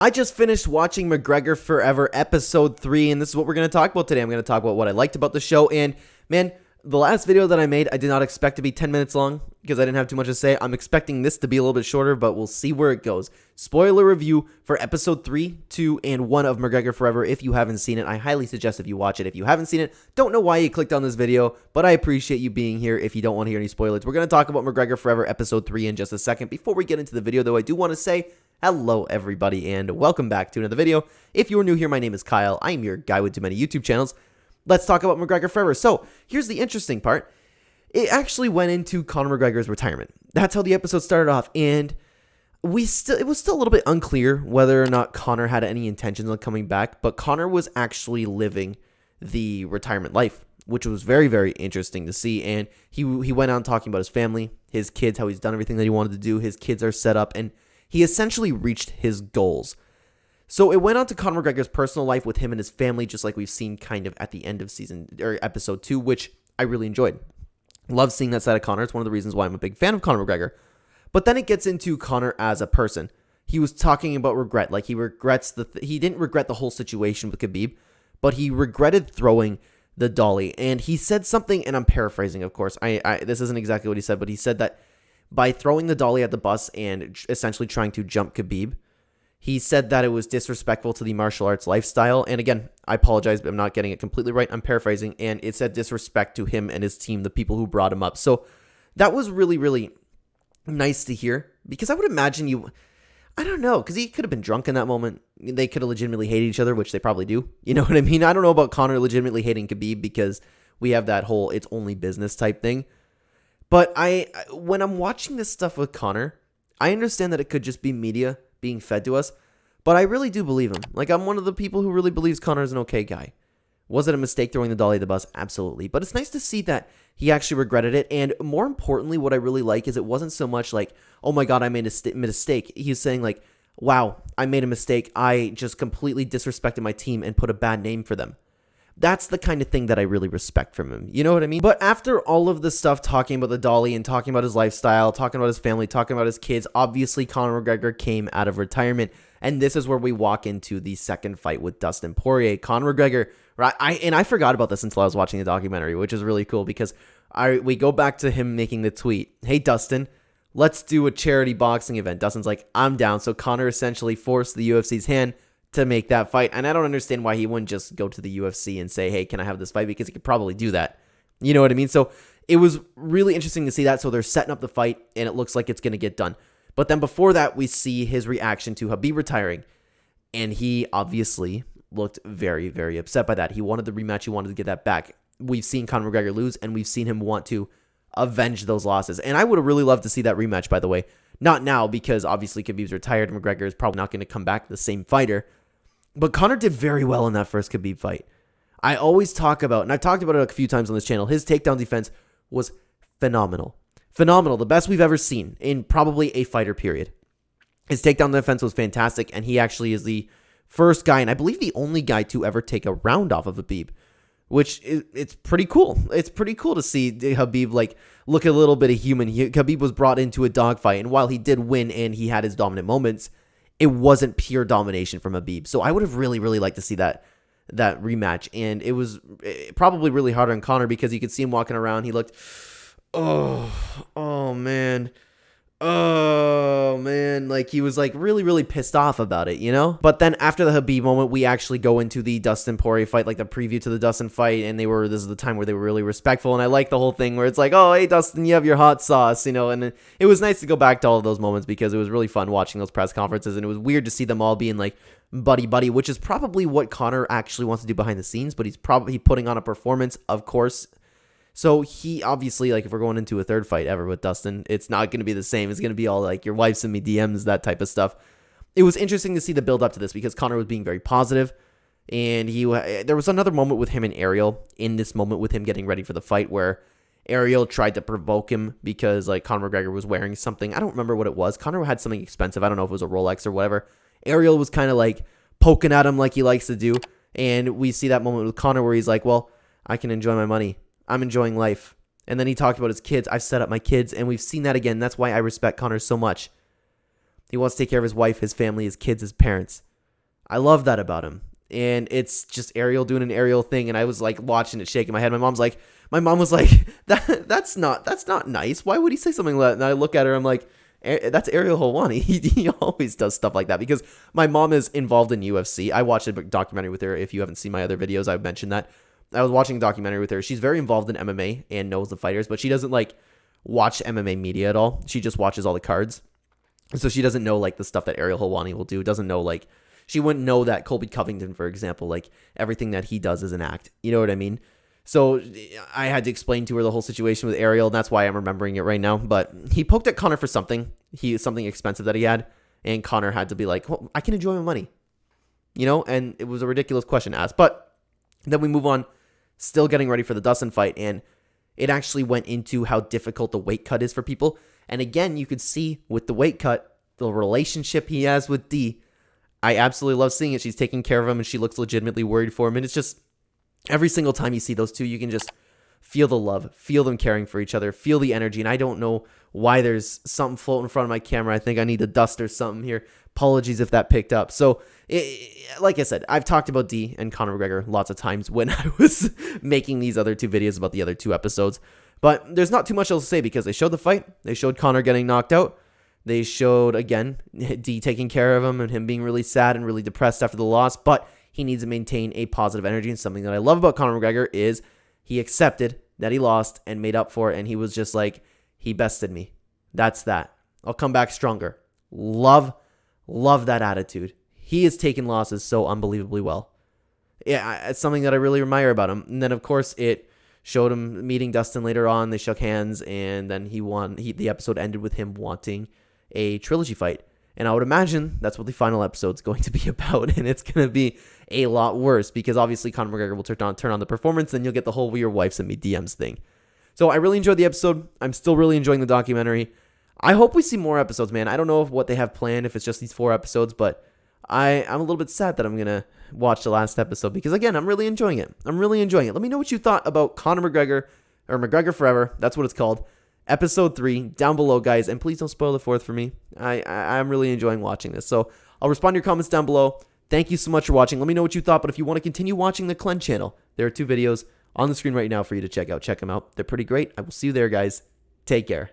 I just finished watching McGregor Forever episode 3, and this is what we're going to talk about today. I'm going to talk about what I liked about the show, and man, the last video that I made, I did not expect to be 10 minutes long because I didn't have too much to say. I'm expecting this to be a little bit shorter, but we'll see where it goes. Spoiler review for episode 3, 2, and 1 of McGregor Forever. If you haven't seen it, I highly suggest if you watch it. If you haven't seen it, don't know why you clicked on this video, but I appreciate you being here if you don't want to hear any spoilers. We're going to talk about McGregor Forever episode 3 in just a second. Before we get into the video, though, I do want to say hello, everybody, and welcome back to another video. If you are new here, my name is Kyle. I am your guy with too many YouTube channels. Let's talk about McGregor Forever. So, here's the interesting part. It actually went into Conor McGregor's retirement. That's how the episode started off, and it was still a little bit unclear whether or not Conor had any intentions on coming back, but Conor was actually living the retirement life, which was very, very interesting to see, and he went on talking about his family, his kids, how he's done everything that he wanted to do, his kids are set up, and he essentially reached his goals. So it went on to Conor McGregor's personal life with him and his family, just like we've seen kind of at the end of episode 2, which I really enjoyed. Love seeing that side of Conor. It's one of the reasons why I'm a big fan of Conor McGregor. But then it gets into Conor as a person. He was talking about regret. Like he regrets he didn't regret the whole situation with Khabib, but he regretted throwing the dolly. And he said something, and I'm paraphrasing, of course. This isn't exactly what he said, but he said that by throwing the dolly at the bus and essentially trying to jump Khabib, he said that it was disrespectful to the martial arts lifestyle. And again, I apologize, but I'm not getting it completely right. I'm paraphrasing. And it said disrespect to him and his team, the people who brought him up. So that was really, really nice to hear. Because I would imagine I don't know, because he could have been drunk in that moment. They could have legitimately hated each other, which they probably do. You know what I mean? I don't know about Conor legitimately hating Khabib because we have that whole it's only business type thing. But when I'm watching this stuff with Conor, I understand that it could just be media being fed to us, but I really do believe him. Like, I'm one of the people who really believes Conor is an okay guy. Was it a mistake throwing the dolly at the bus? Absolutely. But it's nice to see that he actually regretted it. And more importantly, what I really like is it wasn't so much like, oh my God, I made a mistake. He's saying like, wow, I made a mistake. I just completely disrespected my team and put a bad name for them. That's the kind of thing that I really respect from him. You know what I mean? But after all of the stuff, talking about the dolly and talking about his lifestyle, talking about his family, talking about his kids, obviously Conor McGregor came out of retirement. And this is where we walk into the second fight with Dustin Poirier. Conor McGregor, right? I forgot about this until I was watching the documentary, which is really cool because we go back to him making the tweet. Hey, Dustin, let's do a charity boxing event. Dustin's like, I'm down. So Conor essentially forced the UFC's hand to make that fight. And I don't understand why he wouldn't just go to the UFC and say, hey, can I have this fight? Because he could probably do that. You know what I mean? So it was really interesting to see that. So they're setting up the fight and it looks like it's going to get done. But then before that, we see his reaction to Khabib retiring. And he obviously looked very, very upset by that. He wanted the rematch. He wanted to get that back. We've seen Conor McGregor lose and we've seen him want to avenge those losses. And I would have really loved to see that rematch, by the way. Not now because obviously Khabib's retired and McGregor is probably not going to come back the same fighter. But Conor did very well in that first Khabib fight. I always talk about, and I've talked about it a few times on this channel, his takedown defense was phenomenal. Phenomenal. The best we've ever seen in probably a fighter period. His takedown defense was fantastic, and he actually is the first guy, and I believe the only guy to ever take a round off of Khabib, which it's pretty cool. It's pretty cool to see Khabib like look a little bit of human. Khabib was brought into a dogfight, and while he did win and he had his dominant moments, it wasn't pure domination from Khabib. So I would have really, really liked to see that rematch. And it was probably really hard on Conor because you could see him walking around. He looked, oh man. Like he was like really, really pissed off about it, you know? But then after the Khabib moment, we actually go into the Dustin Poirier fight, like the preview to the Dustin fight. And this is the time where they were really respectful. And I like the whole thing where it's like, oh, hey, Dustin, you have your hot sauce, you know? And it was nice to go back to all of those moments because it was really fun watching those press conferences. And it was weird to see them all being like buddy, which is probably what Conor actually wants to do behind the scenes. But he's probably putting on a performance, of course. So he obviously, like, if we're going into a third fight ever with Dustin, it's not going to be the same. It's going to be all like, your wife sent me DMs, that type of stuff. It was interesting to see the build up to this because Conor was being very positive. And there was another moment with him and Ariel in this moment with him getting ready for the fight where Ariel tried to provoke him because, like, Conor McGregor was wearing something. I don't remember what it was. Conor had something expensive. I don't know if it was a Rolex or whatever. Ariel was kind of like poking at him like he likes to do. And we see that moment with Conor where he's like, well, I can enjoy my money. I'm enjoying life. And then he talked about his kids. I've set up my kids, and we've seen that again. That's why I respect Conor so much. He wants to take care of his wife, his family, his kids, his parents. I love that about him. And it's just Ariel doing an Ariel thing, and I was like watching it, shaking my head. My mom was like, that's not nice. Why would he say something like that? And I look at her, I'm like, that's Ariel Helwani. He always does stuff like that because my mom is involved in UFC. I watched a documentary with her. If you haven't seen my other videos, I've mentioned that. I was watching a documentary with her. She's very involved in MMA and knows the fighters, but she doesn't like watch MMA media at all. She just watches all the cards. So she doesn't know like the stuff that Ariel Helwani will do. Doesn't know like, she wouldn't know that Colby Covington, for example, like everything that he does is an act. You know what I mean? So I had to explain to her the whole situation with Ariel, and that's why I'm remembering it right now. But he poked at Connor for something. Something expensive that he had, and Connor had to be like, well, I can enjoy my money. You know, and it was a ridiculous question to ask. But then we move on, still getting ready for the Dustin fight, and it actually went into how difficult the weight cut is for people. And again, you could see with the weight cut, the relationship he has with D. I absolutely love seeing it. She's taking care of him, and she looks legitimately worried for him. And it's just, every single time you see those two, you can just feel the love, feel them caring for each other, feel the energy. And I don't know why there's something floating in front of my camera. I think I need a dust or something here. Apologies if that picked up. So, like I said, I've talked about D and Conor McGregor lots of times when I was making these other two videos about the other two episodes. But there's not too much else to say because they showed the fight. They showed Conor getting knocked out. They showed, again, D taking care of him and him being really sad and really depressed after the loss. But he needs to maintain a positive energy. And something that I love about Conor McGregor is he accepted that he lost and made up for it. And he was just like, he bested me. That's that. I'll come back stronger. Love that attitude. He has taken losses so unbelievably well. Yeah, it's something that I really admire about him. And then, of course, it showed him meeting Dustin later on. They shook hands, and then he won. The episode ended with him wanting a trilogy fight. And I would imagine that's what the final episode's going to be about. And it's going to be a lot worse because obviously Conor McGregor will turn on the performance, and you'll get the whole "we your wife sent me DMs" thing. So I really enjoyed the episode. I'm still really enjoying the documentary. I hope we see more episodes, man. I don't know what they have planned, if it's just these 4 episodes, but I'm a little bit sad that I'm going to watch the last episode because, again, I'm really enjoying it. Let me know what you thought about Conor McGregor, or McGregor Forever. That's what it's called. Episode 3 down below, guys. And please don't spoil the 4th for me. I'm really enjoying watching this. So I'll respond to your comments down below. Thank you so much for watching. Let me know what you thought. But if you want to continue watching the Clen channel, there are 2 videos on the screen right now for you to check out. Check them out. They're pretty great. I will see you there, guys. Take care.